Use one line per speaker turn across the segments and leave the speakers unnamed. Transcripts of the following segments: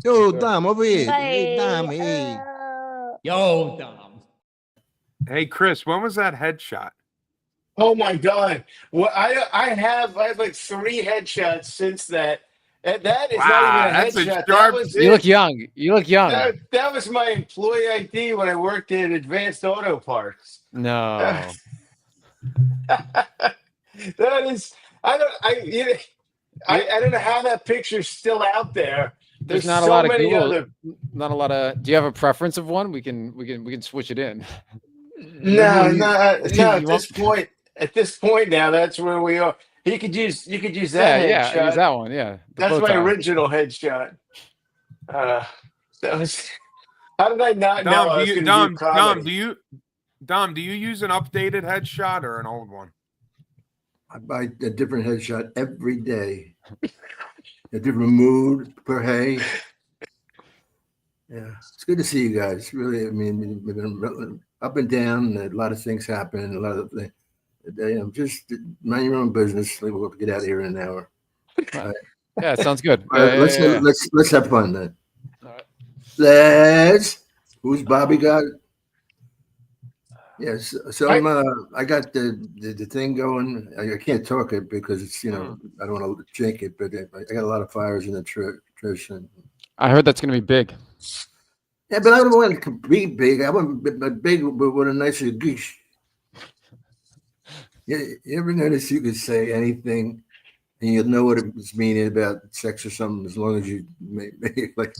Yo, Dom, over here. Hey,
Hey,
Dom, hey.
Yo, Dom.
Hey, Chris, when was that headshot?
Oh my God! Well, I have like 3 headshots since that. And that is not even
Wow,
a
that's a
headshot. That
sharp.
was
You look
it.
young. You look young.
That was my employee ID when I worked in Advanced Auto Parts.
No.
That is. I don't. I don't know how that picture's still out there.
There's
There's
not a
so
lot of
many
Google.
other.
Not a lot of. Do you have a preference of one? We can switch it in.
No,
You-
no.
You want-
At this point now, that's where we are. You could use that
yeah. Use
headshot.
that one. Yeah. The
That's
bow
my
tie.
original headshot. That was. How did I not know I was going to do comedy?
Dom, do you use an updated headshot or an old one?
I buy a different headshot every day. A different mood per hay. Yeah, it's good to see you guys. Really, I mean, we've been up and down. A lot of things happen. A lot of things. Just mind your own business. We'll get out of here in an hour.
Yeah, sounds good.
All right, let's have fun then.
All right.
Who's Bobby got? Yes. So I got the thing going. I can't talk it because it's I don't want to drink it, but I got a lot of fires in the nutrition.
I heard that's gonna be big.
Yeah, but I don't want it to be big. I want big with a nicer goosh. You ever notice you could say anything and you'll know what it was meaning about sex or something as long as you make like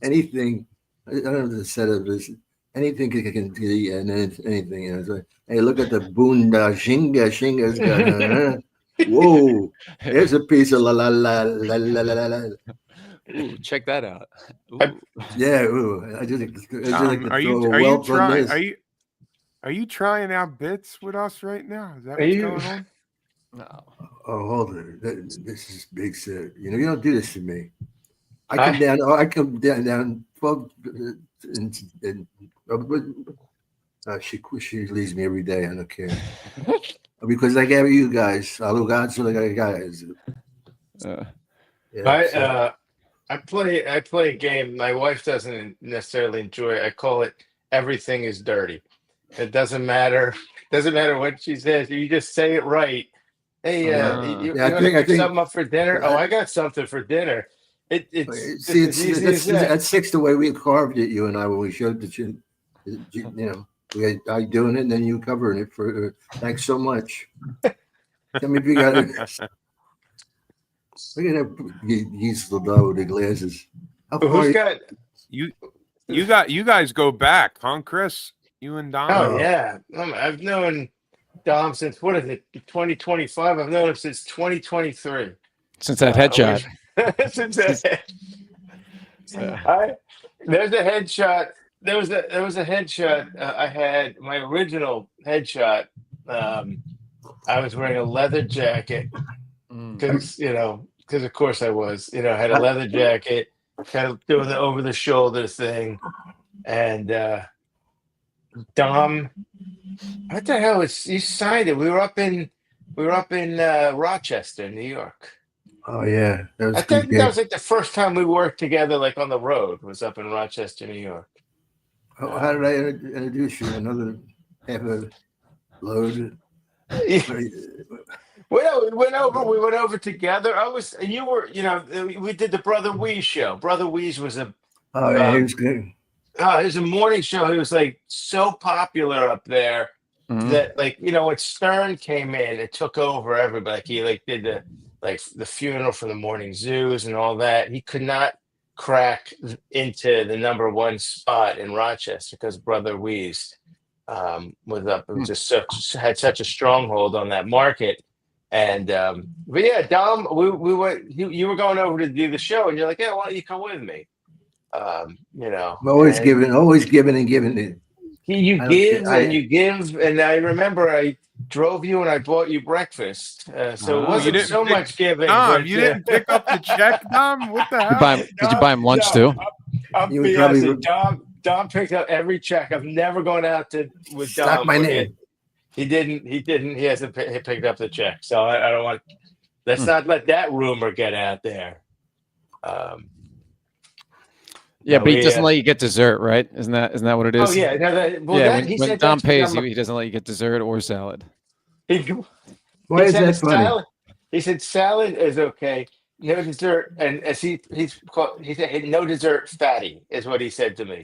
anything. I don't know if the setup is anything can be and anything. It's like, hey, look at the boonda shinga's got. Whoa, there's a piece of la la la la la la la.
Ooh, check that out. Ooh.
Yeah, ooh, I just like to
Are you trying out bits with us right now? Is that
Are
what's
you-
going on?
No.
Oh, hold it. This is big, sir. You don't do this to me. I come down 12 and she leaves me every day. I don't care. Because I gave you guys. I love God, so I got guys.
I play a game my wife doesn't necessarily enjoy. I call it Everything is Dirty. It doesn't matter. Doesn't matter what she says. You just say it right. Hey, you want to pick something up for dinner? Oh, I got something for dinner. It's easy as that.
That's 6 the way we carved it, you and I, when we showed that we had I doing it and then you covering it for thanks so much. Tell me if you got it. Look at that useful dog with the glasses. How far
Who's got
you guys go back, huh, Chris? You and Dom?
Oh yeah. I've known Dom since what is it, 2025? I've known him since 2023.
Since that headshot.
Since that there's a headshot. There was a headshot I had, my original headshot. I was wearing a leather jacket because of course I was. I had a leather jacket, kind of doing the over the shoulder thing, and Dom, what the hell is you signed it? We were up in Rochester, New York.
Oh yeah,
I think that was like the first time we worked together, like on the road. Was up in Rochester, New York.
Oh, how did I introduce you? Another half a load.
We went over together. We did the Brother Weeze show. Brother Weeze was a
he was good.
it was a morning show. He was like so popular up there that when Stern came in, it took over everybody. He did the funeral for the morning zoos and all that. He could not crack into the number one spot in Rochester because Brother Weeze was up. It was just had such a stronghold on that market. And but yeah, Dom, we went. You were going over to do the show, and you're like, "Yeah, why don't you come with me?"
Always giving and giving it.
You give, and I remember I drove you and I bought you breakfast. So it wasn't so much giving.
Dom, you didn't pick up the check, Dom? What the hell?
Did you buy him lunch too?
I'm being honest. Dom picked up every check. I've never gone out with Dom.
My name.
He didn't. He hasn't picked up the check. So I don't want. Let's not let that rumor get out there.
Yeah,
No,
but he
we,
doesn't let you get dessert, right? Isn't that what it is?
Oh yeah, no, well,
Yeah,
that, he
when
said
Dom
that's
pays
become
you, he doesn't let you get dessert or salad.
he,
Why
he
is
said a
that funny?
salad. He said salad is okay, no dessert, and as he said hey, no dessert, fatty is what he said to me.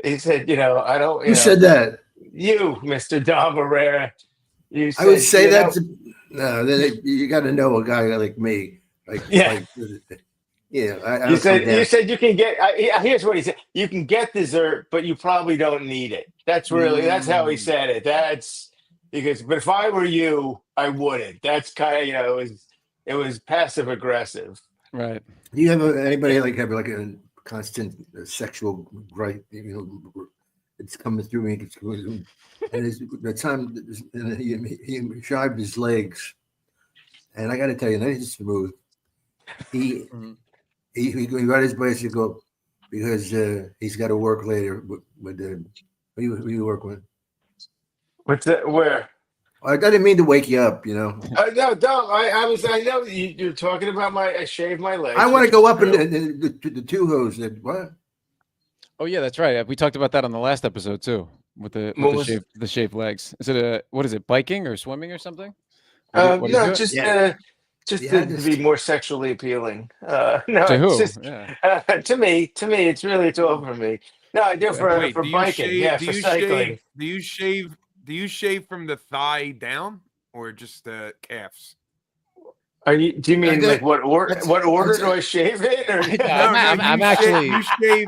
He said, I don't,
Who said that?
you, Mister Dom Irrera, you
I would
said,
say that to no. Then you got to know a guy like me.
yeah.
I
You
don't come
said
down.
you can get. Here's what he said: you can get dessert, but you probably don't need it. That's how he
Mm.
said it. That's because, but if I were you, I wouldn't. That's kind of it was passive aggressive.
Right.
Do you have anybody have like a constant sexual gripe? It's coming through me. And the time he shaved his legs, and I got to tell you, that is smooth. He
Mhm.
he got his bicycle because he's got to work later with who you work with.
What's that? Where?
I didn't mean to wake you up.
No, Dom. I know you're talking about my. I shaved my legs.
I want
which
to go
is
up in
true.
the two hose. What?
Oh yeah, that's right. We talked about that on the last episode too, with
What
the
was?
shaved legs. Is it what is it, biking or swimming or something? What do you
No,
do it?
Yeah,
just
you
to
had this.
be more sexually appealing. No,
To
it's
who?
just
Yeah.
to me, it's all for me. No, I do
Yeah.
for
Wait,
for
do you
biking. Yeah,
shave? Do
for
you shave?
cycling.
Do you shave from the thigh down or just the calves?
Do you
I
mean like
got,
what order
that's
do I shave it? Or
I'm,
No, no,
I'm, I'm actually.
you shave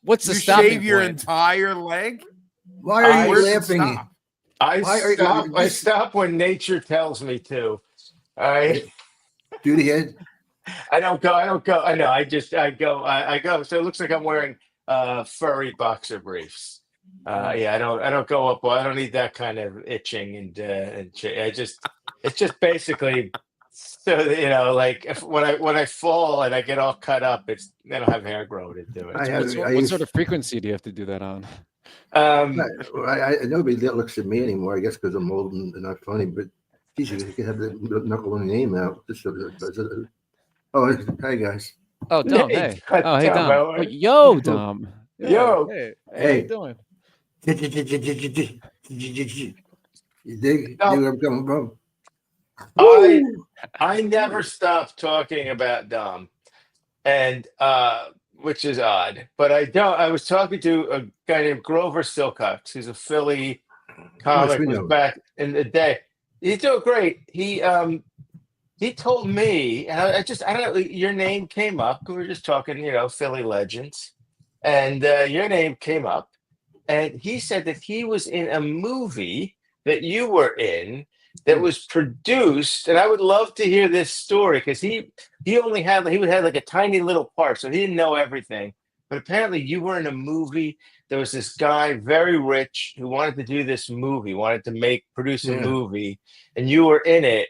What's the
you
stopping
shave your
point?
entire leg.
why are
Like,
you
I
where's it
laughing?
stop?
I
Why are
stop.
you
I
just
stop when nature tells me to. I
do the head?
I don't go. I don't go. I know. I go. I go. So it looks like I'm wearing furry boxer briefs. Yeah, I don't go up. Well, I don't need that kind of itching I just it's just basically so that, like if when I fall and I get all cut up, I don't have hair growing into it.
I have. I
What sort
used.
of frequency do you have to do that on?
Um,
Nobody looks at me anymore. I guess because I'm old and not funny. But geez, you could have the knuckle and name out. Oh, hi guys.
Oh, Dom.
hey,
Hey. Oh, hey,
Tom,
Dom. Oh, yo, Dom. Yo.
yo,
Hey. Hey. How you
Hey.
doing?
You dig
no,
where I'm coming from?
I
Woo!
I never stop talking about Dom. And which is odd. But I was talking to a guy named Grover Silcox, who's a Philly
How much
comic,
we
was
know?
back in the day. He's doing great. He told me, and I don't know, your name came up. We were just talking, Philly legends, and your name came up, and he said that he was in a movie that you were in that
Hmm.
was produced, and I would love to hear this story because he had like a tiny little part, so he didn't know everything. But apparently, you were in a movie. There was this guy, very rich, who wanted to do this movie, wanted to produce a
Yeah.
movie, and you were in it.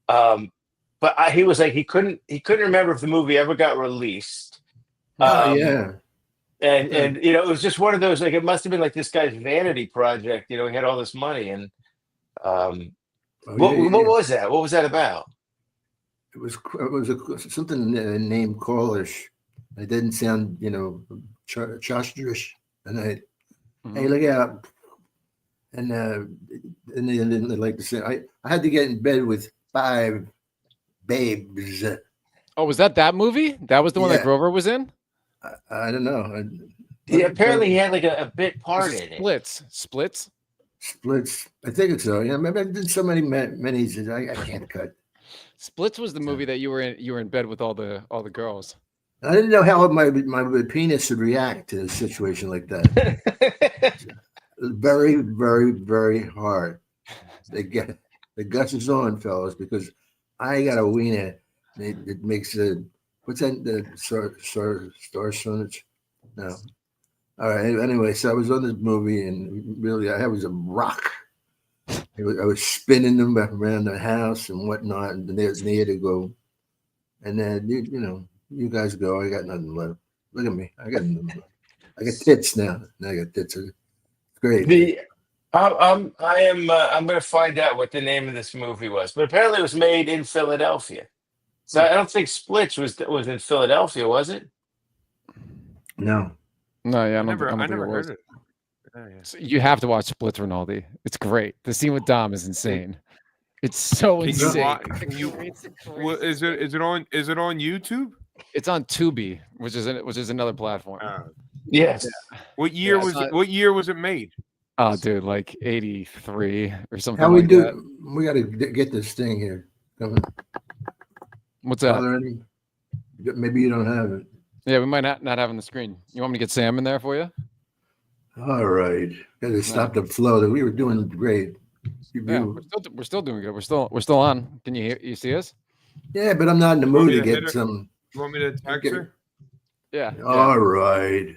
Um, but he was like he couldn't remember if the movie ever got released.
Oh
Um,
yeah.
and
Yeah.
and it was just one of those, like, it must have been like this guy's vanity project. He had all this money, and um,
Oh
what
yeah.
what
Yeah.
was that? What was that about?
Something named Callish. It didn't sound Chosterish. And hey,
Mhm.
look out! And they like to say I had to get in bed with 5 babes.
Oh, was that movie? That was the one that
Yeah.
Grover was in?
I don't know.
Yeah,
But
apparently he had like a bit
Was
part
it
in it.
Splits? Splits?
splits. I think it's so. Yeah, maybe I did so many minis that I can't cut.
Splits was the movie that you were in. You were in bed with all the girls.
I didn't know how my penis would react to a situation like that. Very, very, very hard. The guts is on, fellas, because I got a wiener. It makes what's that? The star sonage? No. All right. Anyway, so I was on this movie, and really, I was a rock. I was spinning them around the house and whatnot, and there's near to go. And then you guys go. I got nothing left. Look at me. I got nothing left. I got tits now. Now I got tits. It's great.
I'm going to find out what the name of this movie was, but apparently it was made in Philadelphia. So I don't think Splits was in Philadelphia, was it?
No.
No, yeah,
I
I
never
don't think it
heard
was.
it. Oh, yeah.
So you have to watch Splits Rinaldi. It's great. The scene with Dom is insane. It's so
Can you
insane.
watch? Can you? Is it on? Is it on YouTube?
It's on Tubi, which is another platform.
Yes.
What year
it's
was
not-
What year was it made?
Oh, dude, like 83 or something
How we
like
do?
that.
We got to get this thing here. Come on.
What's
Are
that?
there any? Maybe you don't have it.
Yeah, we might not have on the screen. You want me to get Sam in there for you?
All right. Got to stop the flow. That we were doing great.
Yeah, we're still doing good. We're still on. Can you see us?
Yeah, but I'm not in the
You want
mood
me
to
to hit
get
her?
some.
You want me to text
Okay.
her?
Yeah.
All right.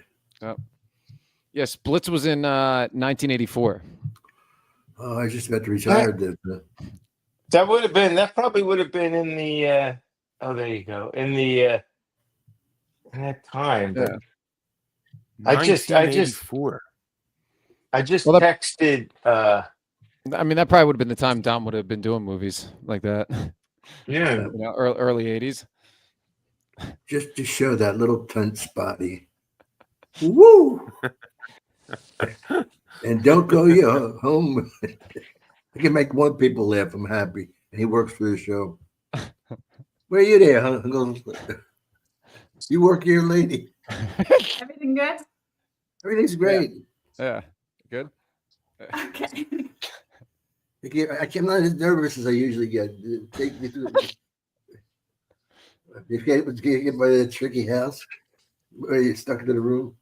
Yeah, Splits was in 1984.
Oh, I just about retired.
That probably would have been in the oh, there you go. In that time. But
Yeah.
I just
1984.
Well, that-
texted
I mean, that probably would have been the time Dom would have been doing movies like that.
yeah.
You know, early 80s.
Just to show that little tunch body. Woo! And don't go your home. I can make one people laugh. I'm happy. And he works for the show. Where are you there, huh? You work here, lady.
Everything good?
Everything's great.
Yeah. Good.
Okay.
I'm not as nervous as I usually get. Take me through. You get by that tricky house where you're stuck into the room.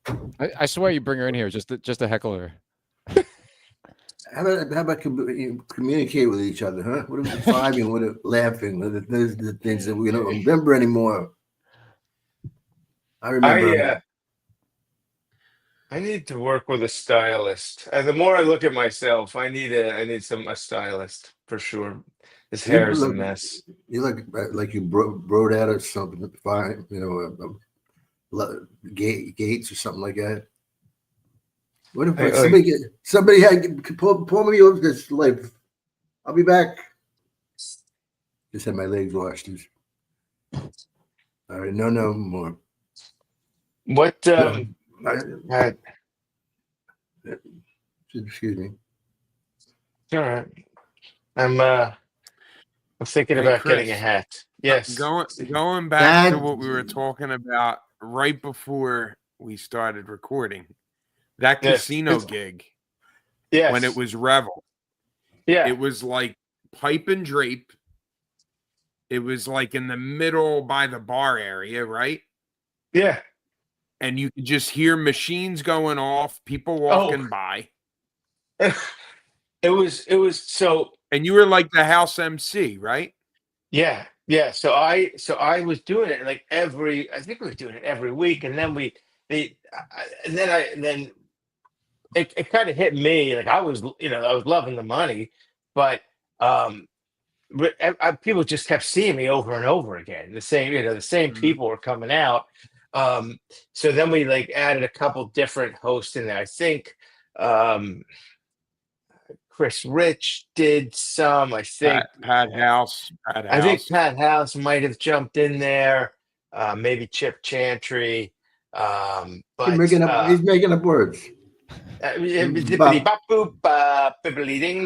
I swear you bring her in here just to heckle her.
How about communicate with each other, huh? What are we vibing? What are laughing? Those are the things that we don't remember anymore. I remember.
I need to work with a stylist. And the more I look at myself, I need a stylist for sure. His hair is a mess.
You look like you broke out of something. Fine, Gates or something like that. What if somebody had pull me over this life? I'll be back. Just had my legs washed. All right, no more.
What
Excuse me.
all right. I'm thinking
Hey,
about
Chris,
getting a hat. Yes.
Going back to
That-
what we were talking about right before we started recording. That
Yes.
casino gig
Yes.
when it was Revel.
Yeah.
It was like pipe and drape. It was like in the middle by the bar area, right?
Yeah.
And you could just hear machines going off, people walking by.
It was so
And you were like the house MC, right?
yeah. So I was doing it like I think we were doing it every week, and then then it kind of hit me like I was loving the money, but people just kept seeing me over and over again. The same people were coming out. So then we like added a couple different hosts in there. I think Chris Rich did some. I think
Pat House.
I think Pat House might have jumped in there. Maybe Chip Chantry. But
He's making up words.
Ding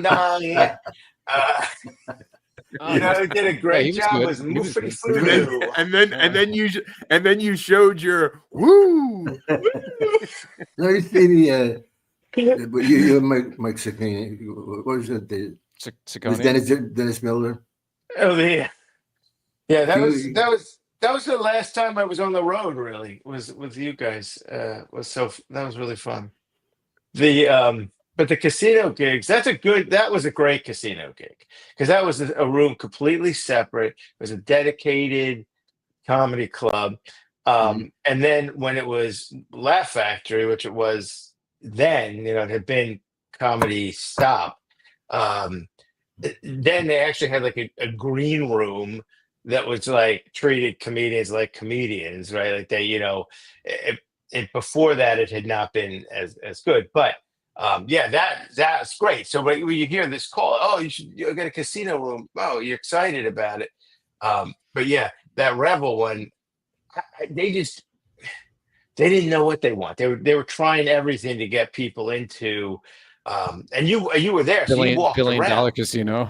dong. They did a great job.
Good.
Was
He was
pretty
good.
flu.
and then you showed your woo.
Let me see but you Mike Ciccone. What was it? Was
Ciccone.
Dennis Miller?
Oh yeah. Yeah, that was the last time I was on the road. Really, was with you guys. That was really fun. But the casino gigs, that was a great casino gig because that was a room completely separate. It was a dedicated comedy club. And then when it was Laugh Factory, which it was then, it had been Comedy Stop. Then they actually had like a green room that was like treated comedians like comedians, right? Like they, before that it had not been as good, but that's great. So when you hear this call, you got a casino room. Oh, you're excited about it. But yeah, that Revel one, they didn't know what they want. They were trying everything to get people into. And you were there, so you walked
billion dollar
around.
casino.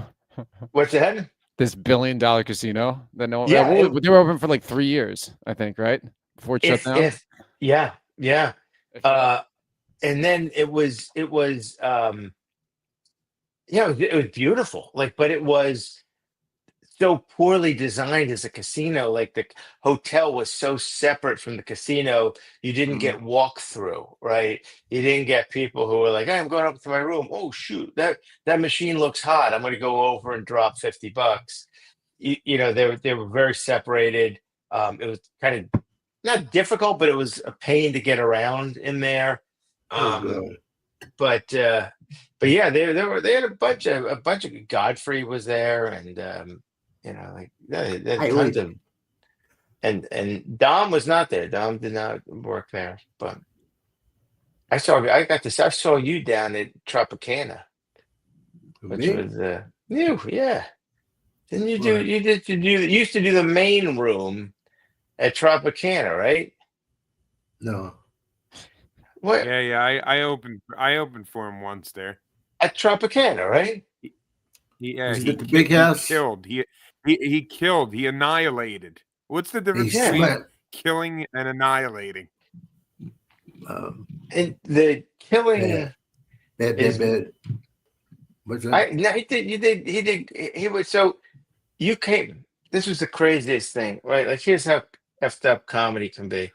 What's that?
This $1 billion casino that no,
Yeah,
they were open for like 3 years, I think, right? Before it shut down.
Yeah.
If that.
And then it was yeah, it was beautiful. Like, but it was so poorly designed as a casino. Like the hotel was so separate from the casino, you didn't get walk through, right? You didn't get people who were like, "Hey, I'm going up to my room. Oh shoot, that machine looks hot. I'm going to go over and drop $50." You know, they were very separated. It was kind of not difficult, but it was a pain to get around in there.
Oh, God.
But yeah, they had a bunch of Godfrey was there, and you know, like they had
Hey,
tons
wait.
of, and Dom was not there. Dom did not work there, but I saw you down at Tropicana, which
Me?
was you, yeah. Didn't you do
What?
you used to do the main room at Tropicana, right?
No.
What
Yeah. I opened for him once there.
at Tropicana, right?
Yeah,
Was it
he
at the big house?
killed. He killed. He annihilated. What's the difference
He
between
sweat.
killing and annihilating?
And the killing.
Yeah. Bad. What's that?
No, he was so you came. This was the craziest thing, right? Like here's how effed up comedy can be.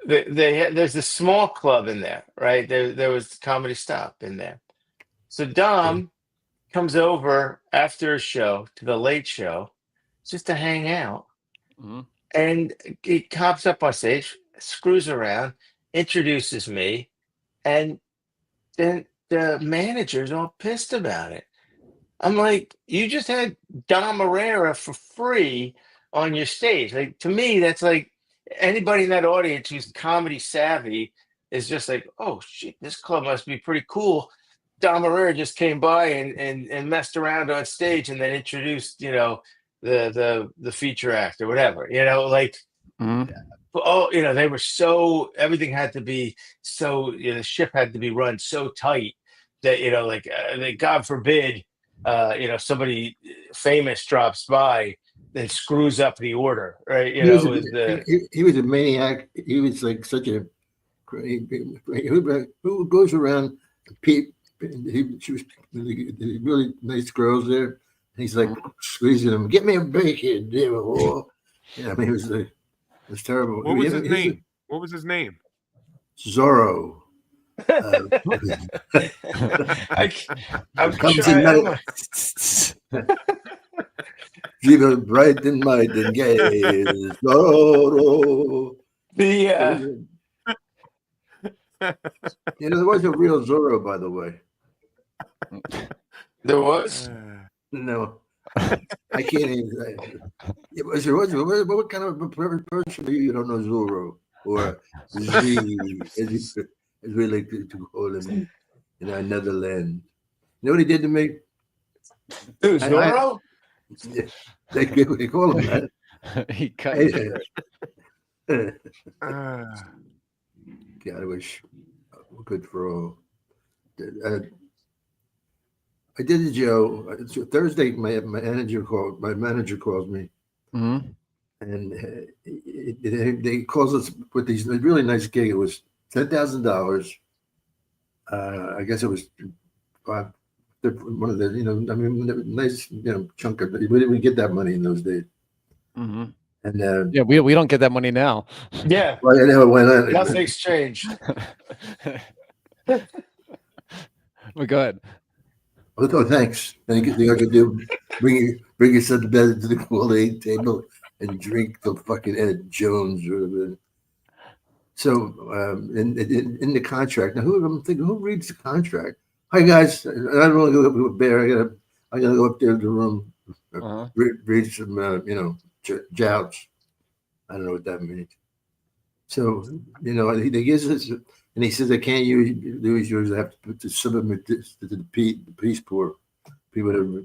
There's this small club in there, right? There was Comedy Stop in there. So Dom comes over after a show to the late show just to hang out. And he hops up on stage, screws around, introduces me, and then the manager's all pissed about it. I'm like, you just had Dom Irrera for free on your stage. Like to me, that's like anybody in that audience who's comedy savvy is just like, oh shit, this club must be pretty cool. Dom Irrera just came by and messed around on stage and then introduced, you know, the feature act or whatever, you know, like oh, you know, they were so everything had to be so, you know, the ship had to be run so tight that, you know, like God forbid, you know, somebody famous drops by and screws up the order, right? You know,
He was a maniac. He was like such a who goes around peep. She was really nice girls there. And he's like squeezing them. Get me a break here, damn it. Yeah, I mean, it was terrible.
What was his name? What was his name?
Zorro.
I'm
Comes
trying.
in even bright and might and gay. Zorro. You know, there was a real Zorro, by the way.
There was.
No, I can't even. What kind of a person are you? You don't know Zorro or Z, as we like to call him in our Netherlands. You know what he did to me?
Dude, Zorro?
They call him that.
He cut.
God, I wish good for all. I did the Joe. Thursday, my manager calls me, and they calls us with these really nice gig. It was $10,000. I guess it was one of the, you know, I mean, nice, you know, chunk of. We didn't get that money in those days. And
yeah, we don't get that money now.
Yeah.
Well, I never went on.
Nothing's changed.
Well, go ahead.
Oh, thanks. And you could do bring yourself to bed to the quality table and drink the fucking Ed Jones or whatever. So in the contract, now who reads the contract? Hi guys, I don't want to go up with Bear. I gotta go up there to the room, read some you know, jouts. I don't know what that means. So you know, he gives us, and he says I can't use yours. I have to put the submit this to the Peace Corps. People,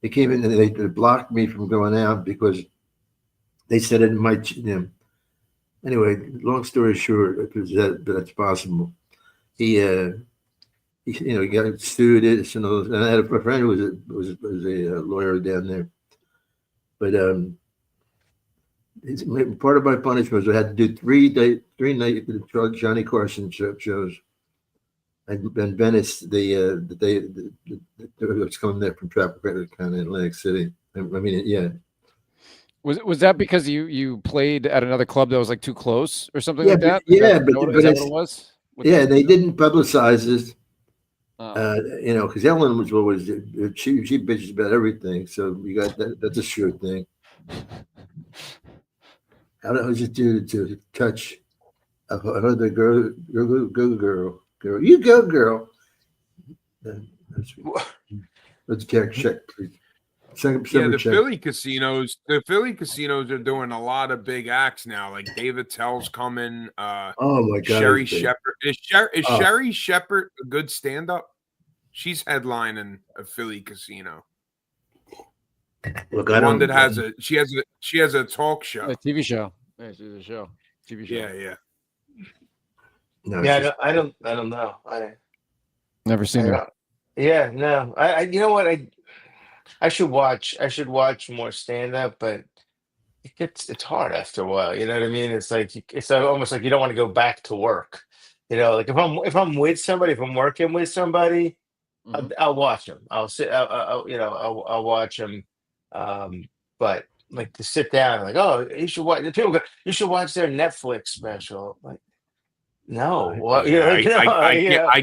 they came in and they blocked me from going out because they said it might, you know, Anyway, long story short, because that's possible. He he got sued it, and I had a friend who was a lawyer down there. But part of my punishment was I had to do 3 night Johnny Carson shows. And Venice, the day was coming there from Tropicana, kind of Atlantic City. I mean, yeah.
Was that because you played at another club that was like too close or something
Yeah,
like that?
but- yeah,
is
but-
that
but
what
it's-
it was?
Yeah, they didn't publicize this.
Oh.
Because Ellen was always she bitches about everything. So you got that. That's a sure thing. How does it do to touch another girl? Girl, you go, girl. Let's check, please.
Yeah, the Philly casinos. The Philly casinos are doing a lot of big acts now. Like David Tell's coming.
Oh my God,
Sherry
it's big.
Shepherd is Sherry Shepherd a good stand-up? She's headlining a Philly casino.
Look,
The one that has she has a talk show.
A TV show. Yeah, she's a show. TV show.
Yeah.
No,
Yeah, I don't know.
Never seen her.
Yeah, no. I you know what? I should watch more stand up, but it's hard after a while. You know what I mean? It's like it's almost like you don't want to go back to work. You know, like if I'm with somebody, if I'm working with somebody, I'll watch them. I'll sit. I'll watch them. But like to sit down, like, oh, you should watch. The people go, you should watch their Netflix special. Like, no, well,
I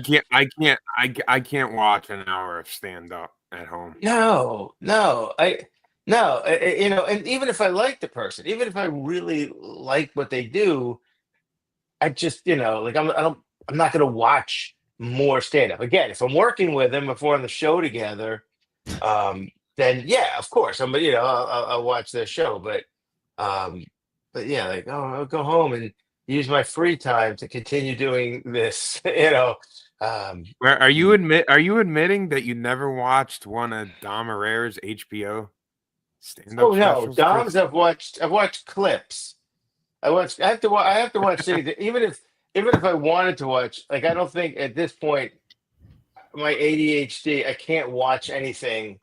can't watch an hour of stand up at home.
No, and even if I like the person, even if I really like what they do, I just, like I'm not going to watch more stand up. Again, if I'm working with them, if we're on the show together, then yeah, of course, I'll watch their show. But yeah, like, I'll go home and use my free time to continue doing this,
Are you admitting that you never watched one of Dom Herrera's HBO stand-up
Oh no,
specials?
Dom's I've watched clips. I have to watch things. Even if I wanted to watch, like, I don't think at this point my ADHD, I can't watch anything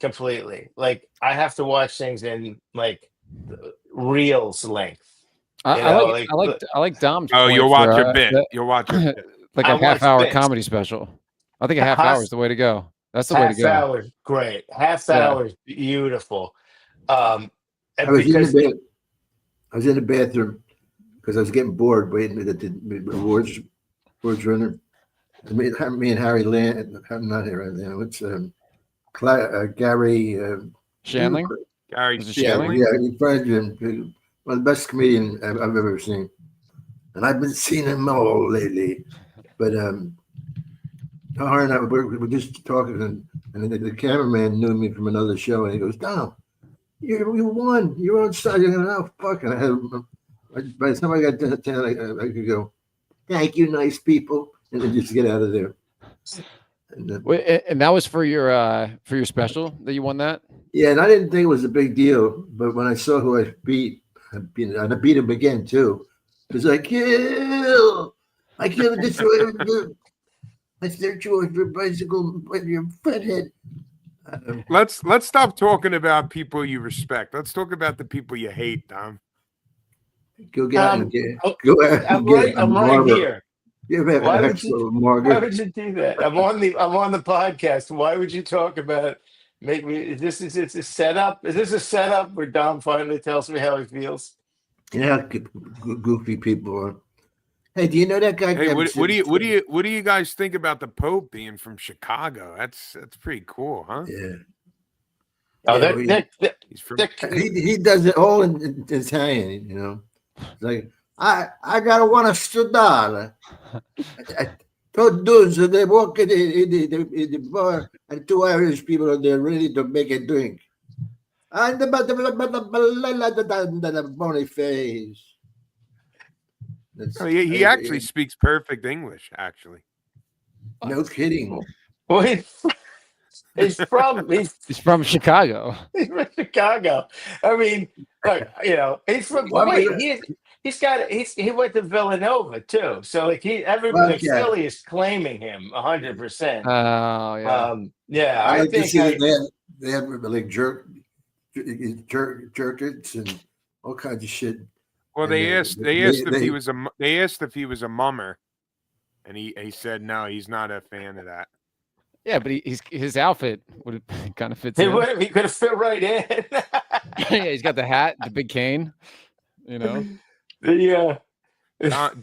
completely. Like, I have to watch things in like reels length.
I like Dom's.
Oh,
point
you'll watch
for,
a bit. You'll watch a bit.
like
I
a
watch
half-hour
bits.
comedy special. I think a half hour is the way to go. That's the way to
Half
go.
hour, great. Half
Yeah.
hour, is beautiful.
I was in the bathroom because I was getting bored waiting at the awards runner. Me and Harry Land, not here right now. It's Gary
Shandling?
Gary
Is it
Shandling?
Shandling?
Yeah, friend, one of the best comedian I've ever seen, and I've been seeing him all lately. But Tahar and I we're just talking, and the cameraman knew me from another show, and he goes, "Dom, you won. You're on side." You know, oh, fuck. And by the time I got to 10, I could go, "Thank you, nice people," and then just get out of there.
And that was for your special that you won that?
Yeah, and I didn't think it was a big deal, but when I saw who I beat, and I beat him again too. It was like, I killed this. I searched you with your bicycle with your fathead.
Let's stop talking about people you respect. Let's talk about the people you hate, Dom.
Go get out and get.
oh,
Go out and
I'm
get.
right here.
You have
Why
an
would
excellent
Why
Margaret.
would you do that? I'm on the podcast. Why would you talk about make me? Is this a setup? Is this a setup where Dom finally tells me how he feels?
You know how goofy people are. Hey, do you know that guy?
Hey, what do you guys think about the Pope being from Chicago? That's pretty cool, huh?
Yeah.
Oh,
Yeah,
He's from
he does it all in Italian, you know. It's like I gotta want to studiare. Produce they walk in the bar and 2 Irish people are there ready to make a drink. And the bony face.
Oh, he actually speaks perfect English, actually.
No kidding.
Well, he's
from Chicago.
He's from Chicago. I mean, look, he's from.
Why
Wait,
was
he went to Villanova too. So like
Fuck yeah.
Philly is claiming him 100%.
Oh yeah.
Yeah,
I
I
like to
think
see that they have like jerkets and all kinds of shit.
Well,
And,
they asked if
they-
he was a mummer, and he said no, he's not a fan of that.
Yeah, but his outfit would have kind of fits
he
in.
could have fit right in.
Yeah, he's got the hat, the big cane. You know.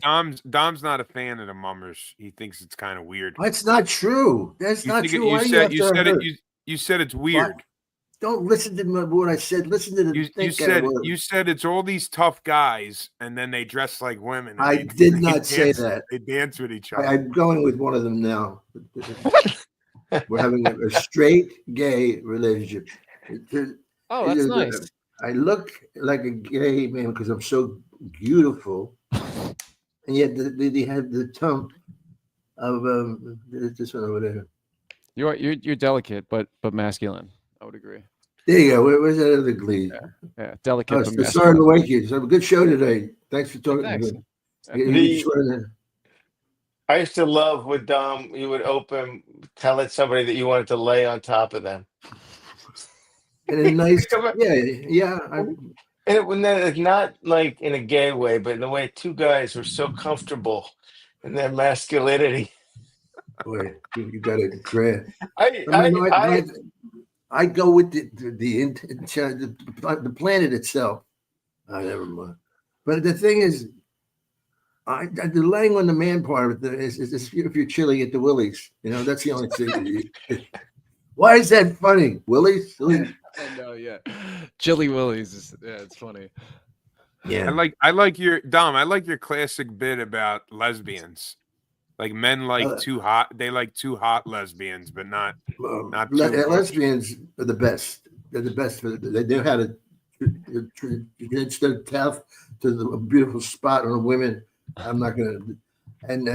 Dom's not a fan of the mummers. He thinks it's kind of weird.
That's not true. That's not true. Why do you have to
said
hurt?
you said it's weird.
Don't listen to what I said. Listen to the
You said it's all these tough guys, and then they dress like women.
I did not say that.
They dance with each other.
I'm going with one of them now. We're having a straight gay relationship.
Oh, that's nice.
I look like a gay man because I'm so beautiful, and yet they have the tongue of this one over there.
You're delicate, but masculine. I would agree.
There you go. Where's that other glee?
Yeah, delicate. But
Sorry to
masculine.
wake you. So a good show today. Thanks for talking to me.
I used to love with Dom. You would telling somebody that you wanted to lay on top of them.
In a nice, yeah.
And it was not like in a gay way, but in the way two guys were so comfortable in their masculinity.
Boy, you got a grab. I go with the planet itself. Never mind. But the thing is, the laying on the man part of it is if you're chilling at the Willies. That's the only thing. Why is that funny, Willies?
I know, yeah. Chili Willies it's funny.
Yeah.
I like your Dom. I like your classic bit about lesbians. Like men like too hot. They like too hot lesbians, but not
lesbians are the best. They're the best. They know how to instead of tough to the beautiful spot on women. I'm not gonna. And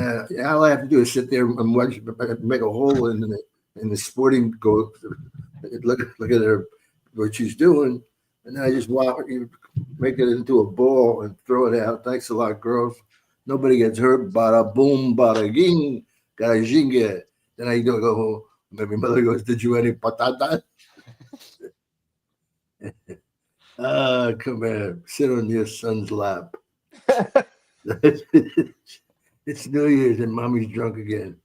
all I have to do is sit there and watch, make a hole in the sporting goat. Look at her, what she's doing, and then I just make it into a ball and throw it out. Thanks a lot, girls. Nobody gets hurt. Bada boom, bada ging, gotta jinga. Then I go home. My mother goes, "Did you any patata?" Come here, sit on your son's lap. It's New Year's and mommy's drunk again.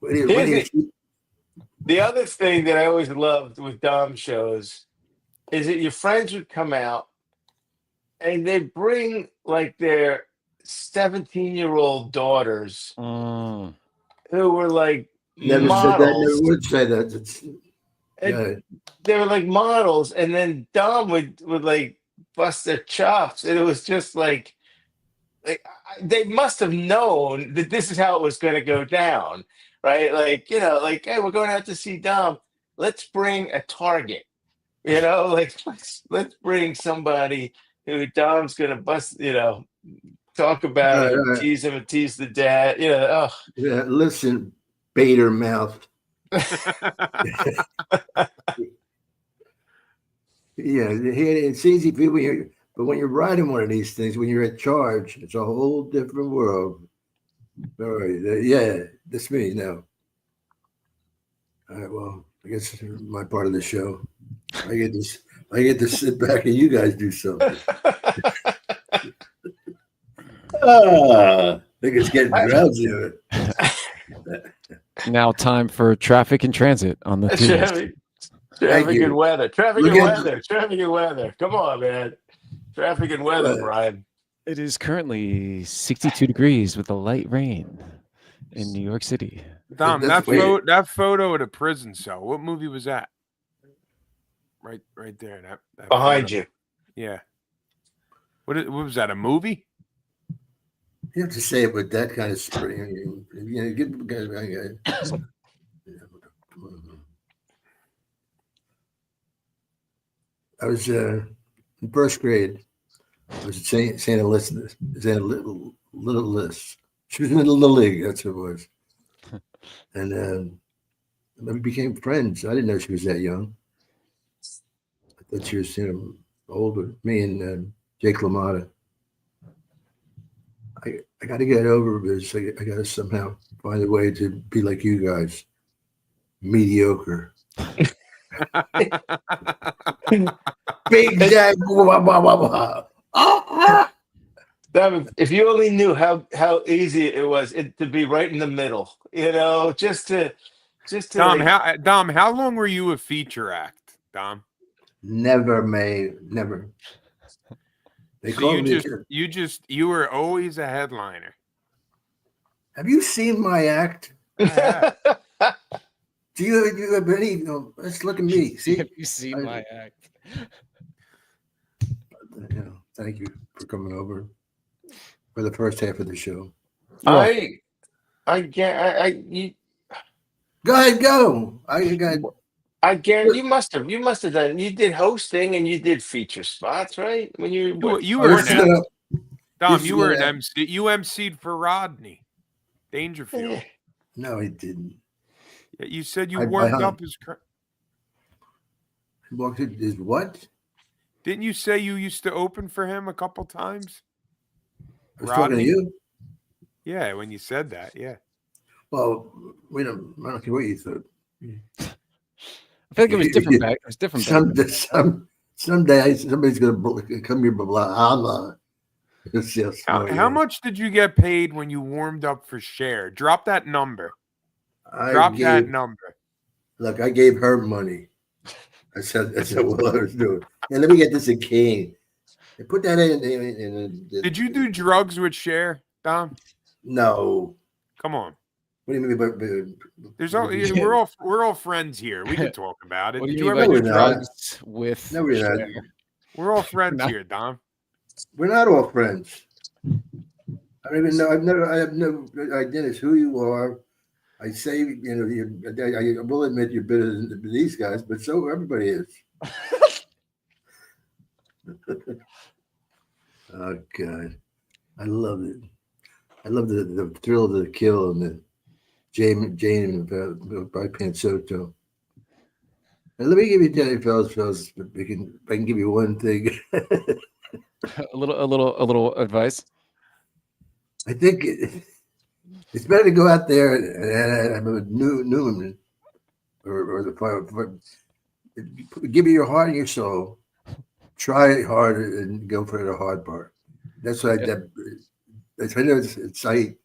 The other thing that I always loved with Dom shows is that your friends would come out and they'd bring like their 17-year-old daughters who were like models.
Never would say that.
They were like models, and then Dom would like bust their chops, and it was just like they must have known that this is how it was going to go down, right? Like, hey, we're going out to see Dom. Let's bring a target, like let's bring somebody who Dom's going to bust, talk about it, tease him and tease the dad. Yeah,
listen, baiter mouth. It's easy for you, but when you're riding one of these things, when you're at charge, it's a whole different world. All right, that's me now. All right, well, I guess it's my part of the show. I get to sit back and you guys do something. I think it's getting drowsy of it.
Now time for traffic and transit on the
traffic and weather. Traffic and weather. Come on, man. Traffic and weather, Brian.
It is currently 62 degrees with a light rain in New York City.
Dom, that photo at a prison cell. What movie was that? Right there. That
behind
photo.
You.
Yeah. What was that? A movie?
You have to say it with that kind of spring. I was in first grade. I was saying a list. Little list. She was in the little league. That's what it was. And we became friends. I didn't know she was that young. I thought she was older. Me and Jake LaMotta. I got to get over this. I got to somehow find a way to be like you guys, mediocre. Big Jack.
If you only knew how easy it was to be right in the middle, just to
Dom,
like,
how long were you a feature act, Dom?
Never, May. Never. They
So
called me.
you were always a headliner.
Have you seen my act?
I have.
Do you have any? Let's look at me. See,
Have you seen my act?
Thank you for coming over for the first half of the show.
I can't. You,
Go ahead, go.
I guarantee you must have done. You did hosting and you did feature spots, right? When you
were
Listen up.
Dom,
This
you were
is
an
gonna-
MC. You MC'd for Rodney Dangerfield.
No, I didn't.
You said you
I
warmed
hung.
up his.
Is what?
Didn't you say you used to open for him a couple times?
I was talking to
Rodney?
you.
Yeah, when you said that, yeah.
Well, I don't care what you thought.
I feel like it was different back. It was different back.
Someday somebody's gonna come here, blah blah. Yes,
How much did you get paid when you warmed up for Cher? Drop that number. That number.
Look, I gave her money. I said, well, I was doing. And let me get this in cane. And put that in.
Did you do drugs with Cher, Dom?
No.
Come on.
What do you mean?
There's we're all friends here. We can talk about it.
What do
Did
you
you
mean
ever
by
do
not?
drugs?
drugs with?
No, we're not.
Cher?
We're all friends
Not-
here, Dom.
We're not all friends. I don't even know. I have no idea who you are. I say, I will admit you're better than these guys, but so everybody is. Oh God, I love it. I love the thrill of the kill and the Jane by Pansoto. And let me give you, fellas, if I can give you one thing.
A little advice.
I think it's better to go out there and have a Newman or the fire. Give me your heart and your soul. Try hard and go for the hard part. That's what I did. I know it's sight.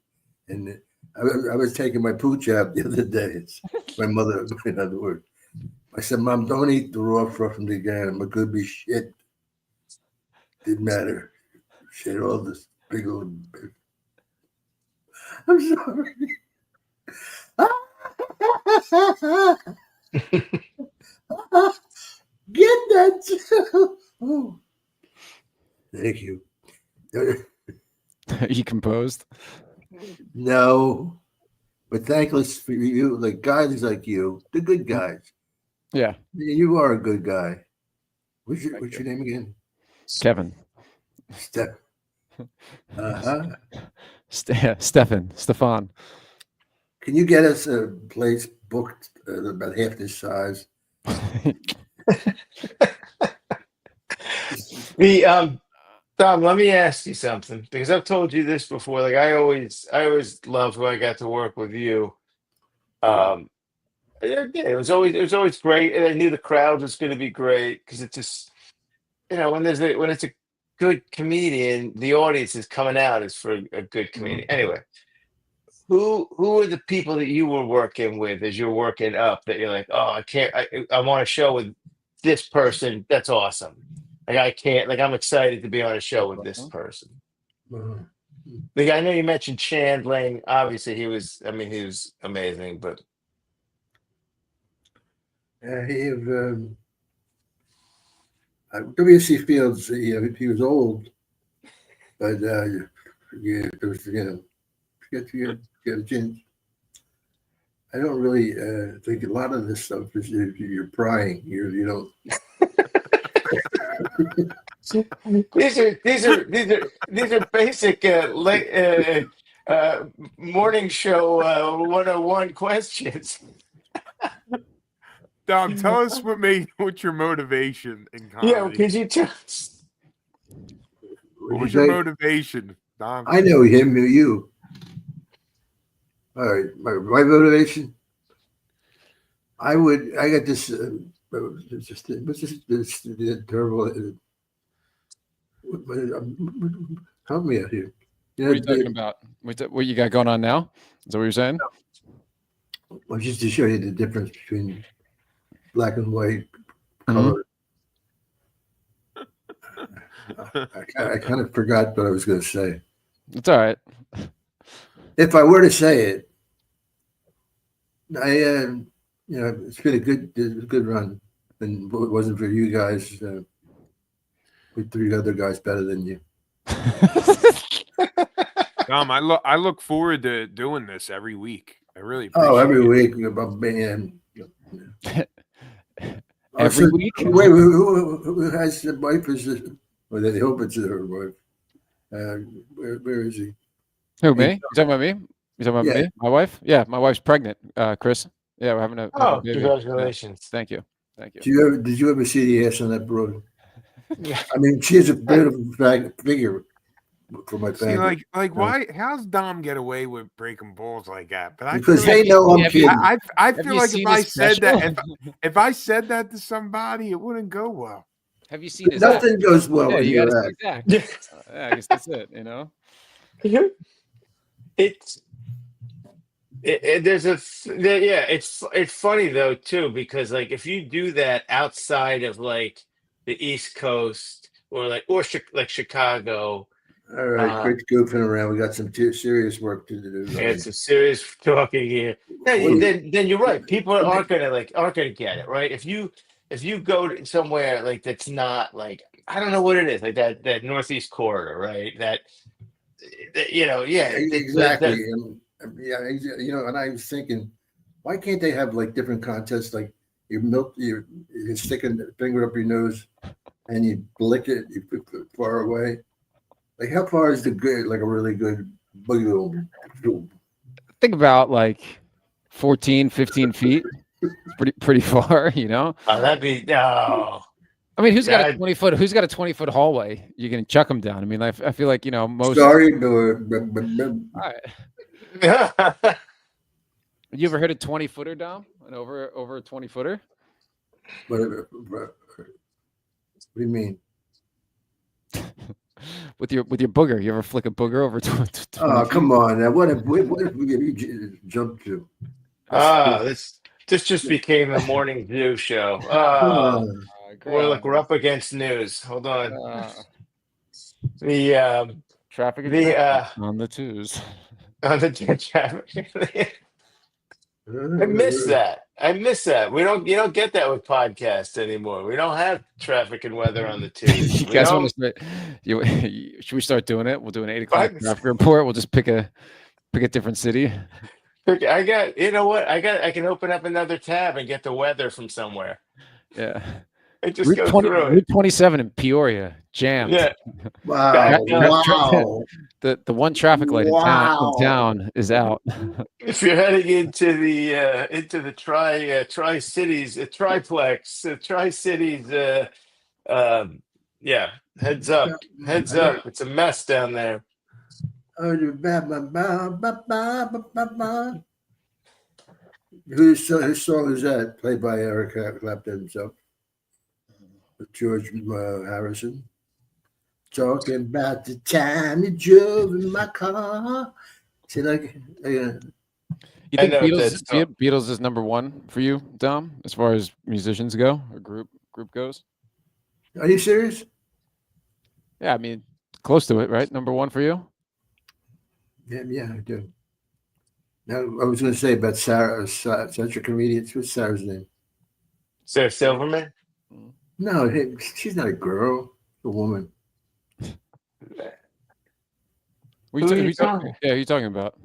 And I was taking my pooch out the other day. It's my mother, in other words. I said, Mom, don't eat the raw from the gun. It could be shit. Didn't matter. Shit, all this big old. I'm sorry. Get that. Oh, thank you.
Are you composed?
No, but thankless for you, like guys like you, the good guys.
Yeah,
You are a good guy. What's your name again?
Kevin.
Steph.
Stefan.
Can you get us a place booked about half this size?
Tom, let me ask you something because I've told you this before. Like I always loved when I got to work with you. It was always great, and I knew the crowd was going to be great because it's just when it's a good comedian, the audience is coming out is for a good comedian. Anyway, who are the people that you were working with as you're working up that you're like, oh, I want a show with this person. That's awesome. I'm excited to be on a show with this person. Like I know you mentioned Chandling. Obviously, he was amazing, but
W.C. Fields. He was old, but it was get a chance. I don't really think a lot of this stuff is you're prying. You don't.
these are basic morning show 101 questions.
Dom, tell us what's your motivation in comedy.
Yeah, could you tell us?
What was your motivation? Dom?
I know him, you. All right, my motivation. I got this. What's this terrible? Help me out here.
What are you talking about? What you got going on now? Is that what you're saying?
Well, just to show you the difference between black and white
Mhm.
color. I kind of forgot what I was going to say.
It's all right.
If I were to say it, it's been a good run, and if it wasn't for you guys, with 3 other guys better than you.
Dom, I look forward to doing this every week. I really appreciate
Oh, every
it.
week, man.
Every week?
Wait, who has the wife? Well, they hope it's her wife. Where is he?
Who, me? You talking about me? You talking about
Yeah.
me? My wife? Yeah, my wife's pregnant, Chris. Yeah, we're having a baby.
Congratulations.
Yeah. Thank you. Thank you.
Did you ever see the ass on that broad?
Yeah.
I mean, she has a beautiful figure for my
See,
family.
why? How's Dom get away with breaking balls like that? But
Because
feel
they know I'm
Have you-
kidding.
I
Have
feel
you
like
seen
if I
his
said that,
special?
if I said that to somebody, it wouldn't go well.
Have you seen his act?
Nothing goes well
Yeah,
when
you got to
you're
see
at.
his act. Yeah, I guess that's it. You know.
It's funny though too, because like if you do that outside of like the East Coast or like Chicago,
All right, quit goofing around. We got some serious work to do.
and some serious talking here. Then you're right. People aren't gonna get it, right? If you go to somewhere like that's not like, I don't know what it is, like that Northeast corridor, right?
Exactly. And I was thinking, why can't they have like different contests? Like you stick a finger up your nose and you lick it, you put it far away. Like how far is like a really good boogaloo?
Think about like 14, 15 feet. It's pretty far, you know.
That'd be no.
I mean, who's got a
That-
20-foot? Who's got a 20-foot hallway? You can chuck them down. I mean, I feel like most.
Sorry,
All right. You ever heard a 20-footer, Dom? An over a 20-footer?
what do you mean?
With your booger, you ever flick a booger over 20
Oh,
feet?
come on! Now, what if you jumped to?
this just became a morning news show. We're up against news. Hold on. The
Traffic on the twos.
on the traffic. I miss that. You don't get that with podcasts anymore. We don't have traffic and weather on the twos.
You guys want to start? Should we start doing it? We'll do an 8 o'clock traffic report. We'll just pick a different city.
I got. You know what? I can open up another tab and get the weather from somewhere.
Yeah.
I just go through it.
Route 27 in Peoria jammed.
Yeah.
Wow! Wow!
The one traffic light in town is out.
If you're heading into the tri cities, triplex, tri cities, yeah, heads up. It's a mess down there.
Whose song is that? Played by Eric Clapton himself. With George Harrison. Talking about the time you drove in my car. See, like,
You think Beatles is number one for you, Dom, as far as musicians go or group goes?
Are you serious?
Yeah, I mean, close to it, right? Number one for you?
Yeah, I do. Now, I was going to say about Sarah, such a comedian. What's Sarah's name?
Sarah Silverman?
No, she's not a girl, a woman.
Who are you talking about?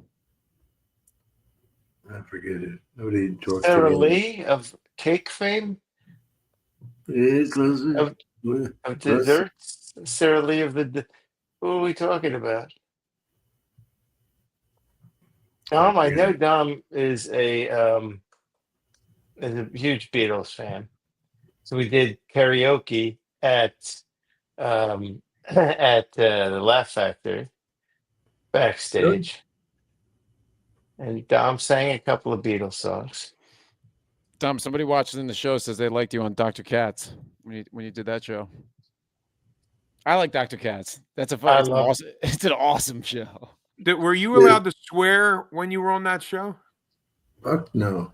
I forget it. Nobody talks
Sarah
to me.
Lee of cake fame? Of desserts? Sarah Lee of the... Who are we talking about? Dom, I know Dom is a huge Beatles fan. So we did karaoke at the Laugh Factory, backstage, and Dom sang a couple of Beatles songs.
Dom, somebody watching the show says they liked you on Dr. Katz when you did that show. I like Dr. Katz. It's an awesome show.
Were you allowed to swear when you were on that show?
Fuck no.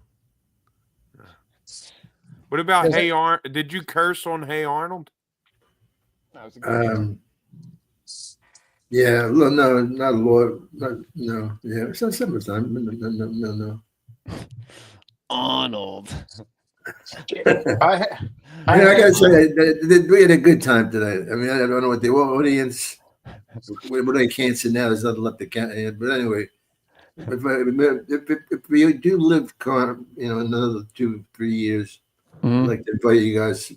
What about Hey Arnold? Did you curse on Hey Arnold?
Yeah, no, not a lot. No, yeah, summertime. No.
Arnold.
I gotta say, we had a good time tonight. I mean, I don't know what the audience, what they can't say now. There's nothing left to count. But anyway, if we do live, another 2-3 years, I'd like to invite you guys.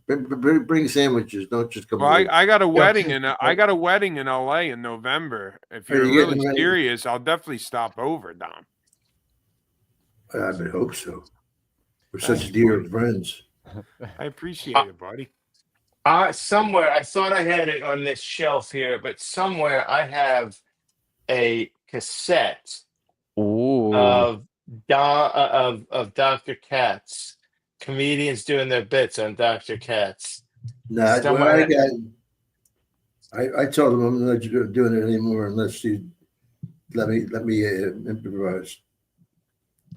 Bring sandwiches. Don't just come.
Well, I got a wedding in LA in November. If you're really serious, I'll definitely stop over, Dom.
I would hope so. We're such dear friends.
I appreciate it, buddy.
Somewhere I thought I had it on this shelf here, but somewhere I have a cassette of Dr. Katz, comedians doing their bits on Dr. Katz.
No, I told him I'm not doing it anymore unless you let me improvise.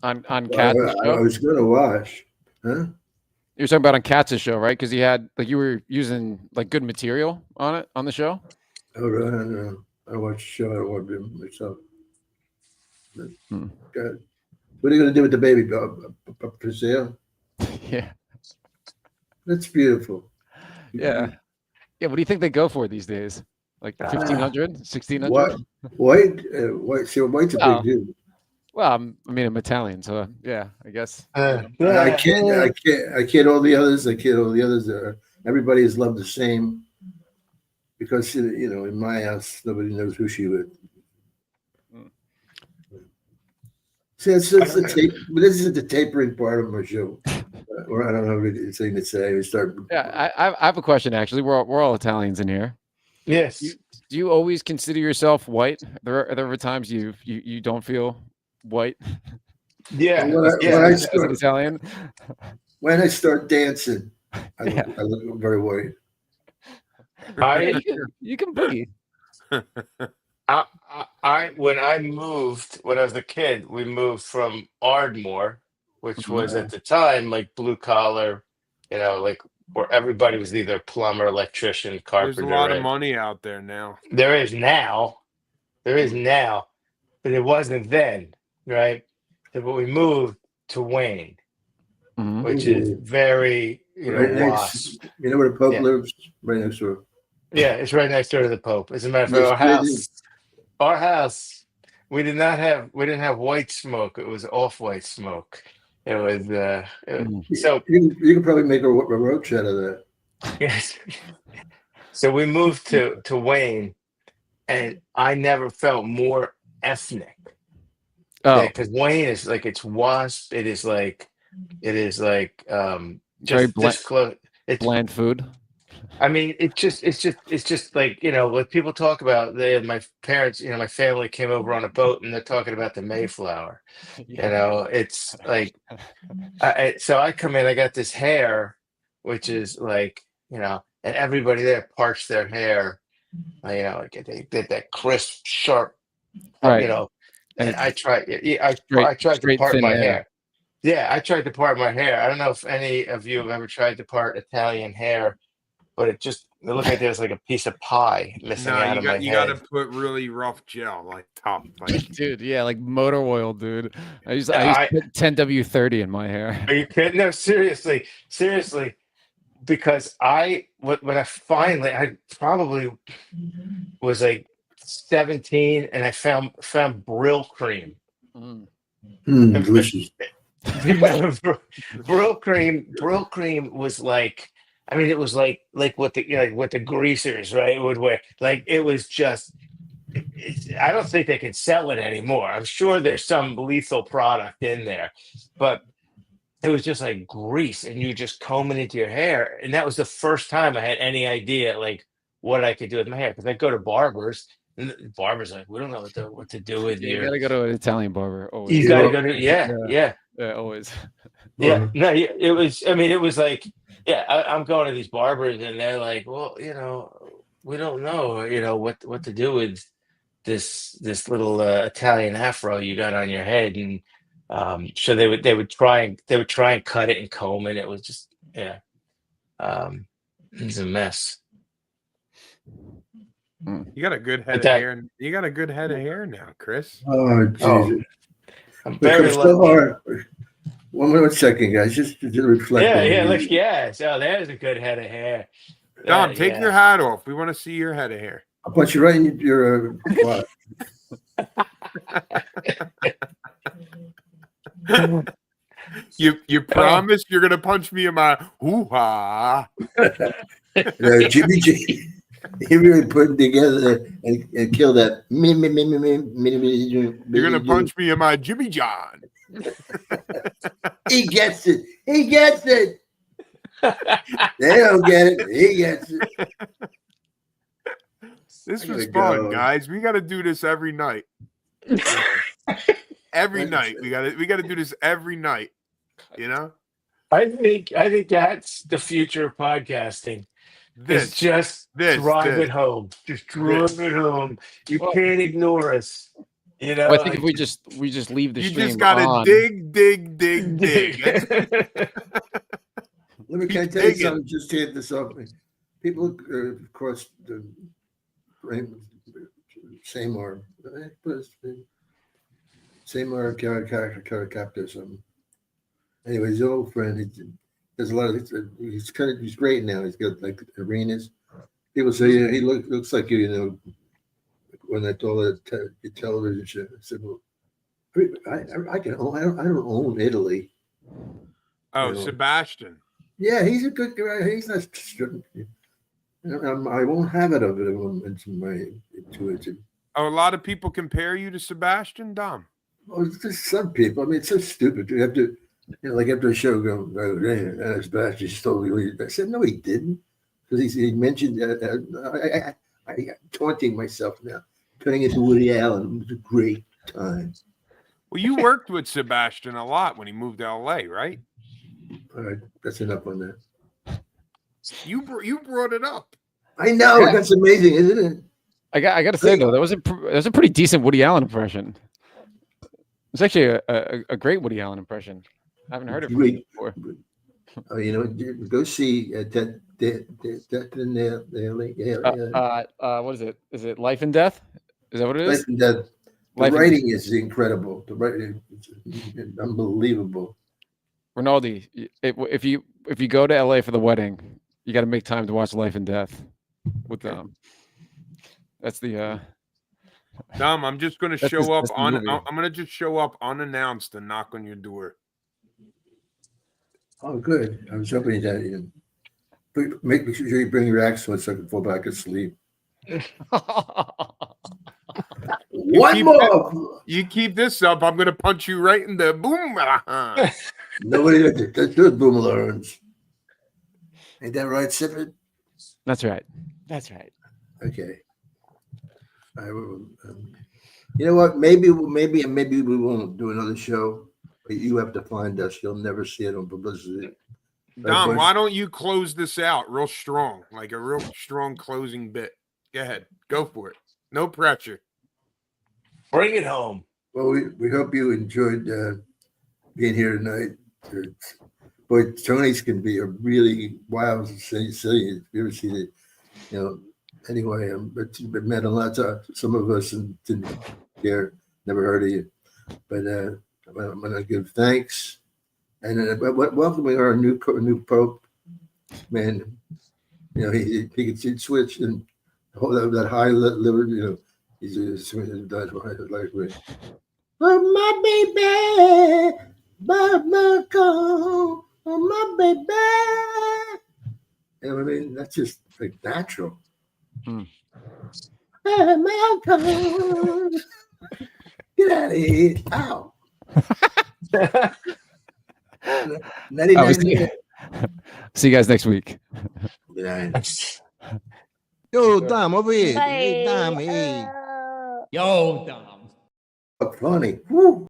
On Katz's show?
I was going to watch. Huh?
You're talking about on Katz's show, right? Because you were using like good material on the show.
Oh, right. I watched the show. I watched it myself. God. What are you going to do with the baby? For sale?
Yeah.
That's beautiful.
Yeah. Yeah. What do you think they go for these days? Like 1,500, 1,600?
White. See, white's a big deal.
Well, I'm Italian, so yeah, I guess.
I kid all the others. Everybody is loved the same because in my house nobody knows who she would. See, it's but this is the tapering part of my show. Or I don't know anything to say. We start.
Yeah, I have a question. Actually, we're all Italians in here.
Yes.
Do you always consider yourself white? Are there ever times you don't feel white?
Yeah.
As an Italian.
When I start dancing, I look very white.
You can boogie.
When I was a kid, we moved from Ardmore, which was at the time like blue collar, like where everybody was either plumber, electrician, carpenter.
There's a lot of money out there now.
There is now, but it wasn't then, right? So, but we moved to Wayne, which is very, wasp.
You know where the Pope lives? Right next door.
Yeah, it's right next door to the Pope. As a matter of fact, our house, we didn't have white smoke. It was off-white smoke. It was so
you can probably make a roach out of that.
Yes. So we moved to Wayne, and I never felt more ethnic. Because Wayne is like it's wasp. It is like
very bland,
close. It's
bland food.
I mean, it's just like, what people talk about. My parents, my family came over on a boat and they're talking about the Mayflower. It's like, so I come in, I got this hair, which is like, and everybody there parts their hair, like they did that crisp, sharp,
right.
And I tried to part my hair. Yeah, I tried to part my hair. I don't know if any of you have ever tried to part Italian hair. But it looked like there's like a piece of pie missing out of my head.
You got to put really rough gel, like top.
Dude, yeah, like motor oil, dude. I used to put 10W30 in my hair.
Are you kidding? No, seriously. Because I probably was like 17 and I found Brill cream.
Delicious.
Brill cream was like, I mean, it was like what the greasers, right, would wear. Like it was just. I don't think they can sell it anymore. I'm sure there's some lethal product in there, but it was just like grease, and you just comb it into your hair. And that was the first time I had any idea like what I could do with my hair, because I go to barbers And the barber's like, we don't know what to do with
You
you.
gotta go to an Italian barber. Always.
You gotta go to yeah.
Always.
Yeah, no, it was. I mean, it was like, yeah, I'm going to these barbers, and they're like, well, we don't know, what to do with this little Italian afro you got on your head, and so they would try and cut it and comb it. It was just it was a mess.
You got a good head
But
of
that-
hair. You got a good head of hair now, Chris.
Oh, Jesus.
I'm very
Because so
lucky.
hard. One second, guys. Just to reflect.
Yeah,
on
look,
these.
yeah. So there's a good head of hair.
Dom, take
Yeah.
your hat off. We want to see your head of hair.
I'll punch you right in your quad.
You promise you're gonna punch me in my hoo-ha.
Jimmy G. He really put it together and killed that.
You're gonna punch me in my Jimmy John.
He gets it. He gets it. They don't get it. He gets it.
This
I
was
gotta
fun,
go.
guys. We gotta do this every night. Every night. We gotta do this every night.
I think that's the future of podcasting. It's just drive it home. Just drive it home. You can't ignore us.
Well, I think if we just leave the
You
stream
just gotta
on.
dig.
Let me can I tell you something? Just to hit this off. People, of course, Seymour Caracaptor, something. Anyway, his old friend. There's a lot of. He's great now. He's got like arenas. People say, yeah, he looks like you. When I told the television show, I said, well, I don't own Italy.
Oh, Sebastian.
Yeah, he's a good guy. He's not. I won't have it of it into my intuition.
Oh, a lot of people compare you to Sebastian, Dom.
Oh, it's just some people. I mean, it's so stupid. You have to, like after a show, go, Sebastian stole me. I said, no, he didn't, because he mentioned. I'm taunting myself now, turning into Woody Allen. It was a great time.
Well, you worked with Sebastian a lot when he moved to LA, right?
All right, that's enough on that.
You brought it up.
I know,
Yeah.
that's amazing, isn't it?
I got to say though, that was a pretty decent Woody Allen impression. It's actually a great Woody Allen impression. I haven't heard it from him before.
Oh, go see
What is it? Is it Life and Death? Is that what it is?
Life and Death. The
Life and
writing is incredible. The writing is unbelievable.
Rinaldi, if you go to LA for the wedding, you got to make time to watch Life and Death with them. That's the
Dom, I'm just going to
That's
show
the-
up
that's the
on.
movie.
I'm going to just show up unannounced and knock on your door.
Oh, good. I was hoping that make sure you bring your axe so I can fall back asleep. One more.
You keep this up, I'm going to punch you right in the boom.
Nobody that's good, boom alarms. Ain't that right, Sippin?
That's right. That's right.
Okay. I will. You know what? Maybe we won't do another show. But you have to find us. You'll never see it on publicity.
Dom, why don't you close this out real strong, like a real strong closing bit? Go ahead. Go for it. No pressure.
Bring it home.
Well, we hope you enjoyed being here tonight. Boy, Tony's can be a really wild, silly. If you ever see it, Anyway, but you've met a lot of some of us and didn't care, never heard of you. But I'm going to give thanks and welcoming our new Pope. Man, he can switch and hold that high liver. He's like, oh my baby, oh my baby. I mean, that's just like natural. Get out of here. Ow.
See you guys next week.
Good night.
Yo, Dom, over here.
Bye.
Hey, Dom, hey.
Yo, Dom.
Funny. Woo.